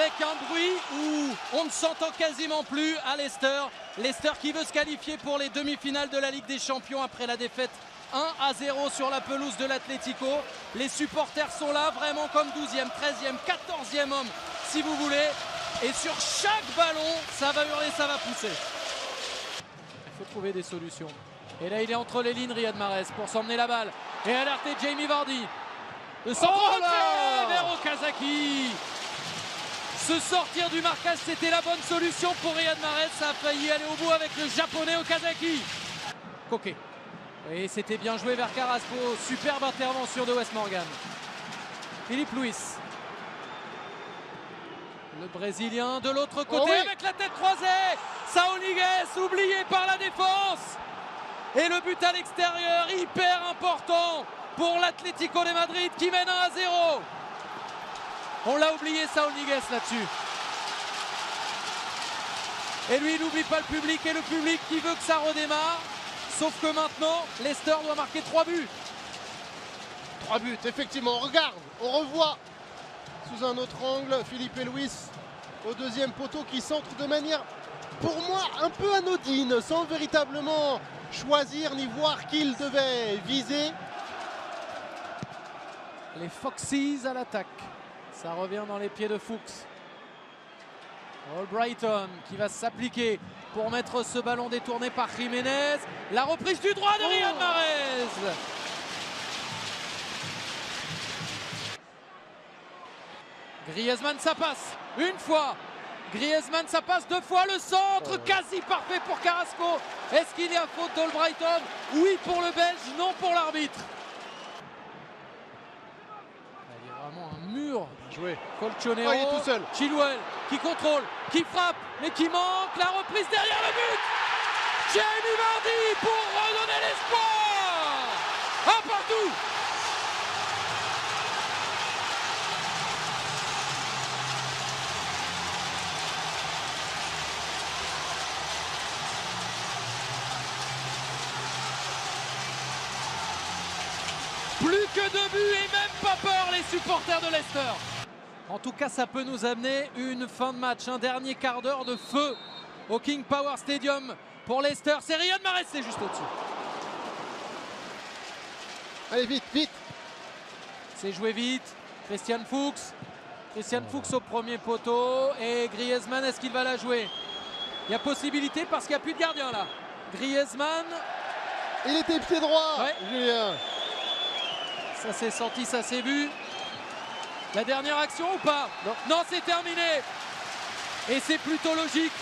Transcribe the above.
avec un bruit où on ne s'entend quasiment plus à Leicester. Leicester qui veut se qualifier pour les demi-finales de la Ligue des Champions après la défaite 1-0 sur la pelouse de l'Atlético. Les supporters sont là vraiment comme 12e, 13e, 14e homme si vous voulez. Et sur chaque ballon, ça va hurler, ça va pousser. Il faut trouver des solutions. Et là, il est entre les lignes, Riyad Mahrez, pour s'emmener la balle. Et alerter Jamie Vardy. Le centre vers Okazaki. Se sortir du marquage, c'était la bonne solution pour Riyad Mahrez. Ça a failli aller au bout avec le japonais Okazaki. Koke. Et c'était bien joué vers Carrasco. Superbe intervention de Wes Morgan. Philippe Luis. Le Brésilien de l'autre côté avec la tête croisée. Saúl Ñíguez oublié par la défense. Et le but à l'extérieur, hyper important pour l'Atlético de Madrid qui mène 1-0. On l'a oublié, Saúl Ñíguez là-dessus. Et lui, il n'oublie pas le public et le public qui veut que ça redémarre. Sauf que maintenant, Leicester doit marquer 3 buts. 3 buts, effectivement. On regarde, on revoit sous un autre angle Filipe Luis au deuxième poteau qui centre de manière, pour moi, un peu anodine, sans véritablement choisir ni voir qui il devait viser. Les Foxes à l'attaque. Ça revient dans les pieds de Fuchs. Albrighton qui va s'appliquer pour mettre ce ballon détourné par Jiménez. La reprise du droit de Riyad Mahrez. Griezmann, ça passe une fois. Griezmann, ça passe 2 fois. Le centre quasi parfait pour Carrasco. Est-ce qu'il y a faute d'Albrighton? Oui pour le Belge, non pour l'arbitre. Il y a vraiment un mur. Joué. Colchonero, il est tout seul. Chilwell qui contrôle, qui frappe, mais qui manque. La reprise derrière le but. Jamie Vardy pour redonner l'espoir. Un partout. Plus que 2 buts et même pas peur les supporters de Leicester. En tout cas, ça peut nous amener une fin de match, un dernier quart d'heure de feu au King Power Stadium pour Leicester. C'est Riyad Mahrez, c'est juste au-dessus. Allez, vite, vite. C'est joué vite. Christian Fuchs. Christian Fuchs au premier poteau. Et Griezmann, est-ce qu'il va la jouer? Il y a possibilité parce qu'il n'y a plus de gardien là. Griezmann. Il était pied droit, Ouais. Julien. Ça s'est senti, ça s'est vu. La dernière action ou pas? Non, c'est terminé. Et c'est plutôt logique.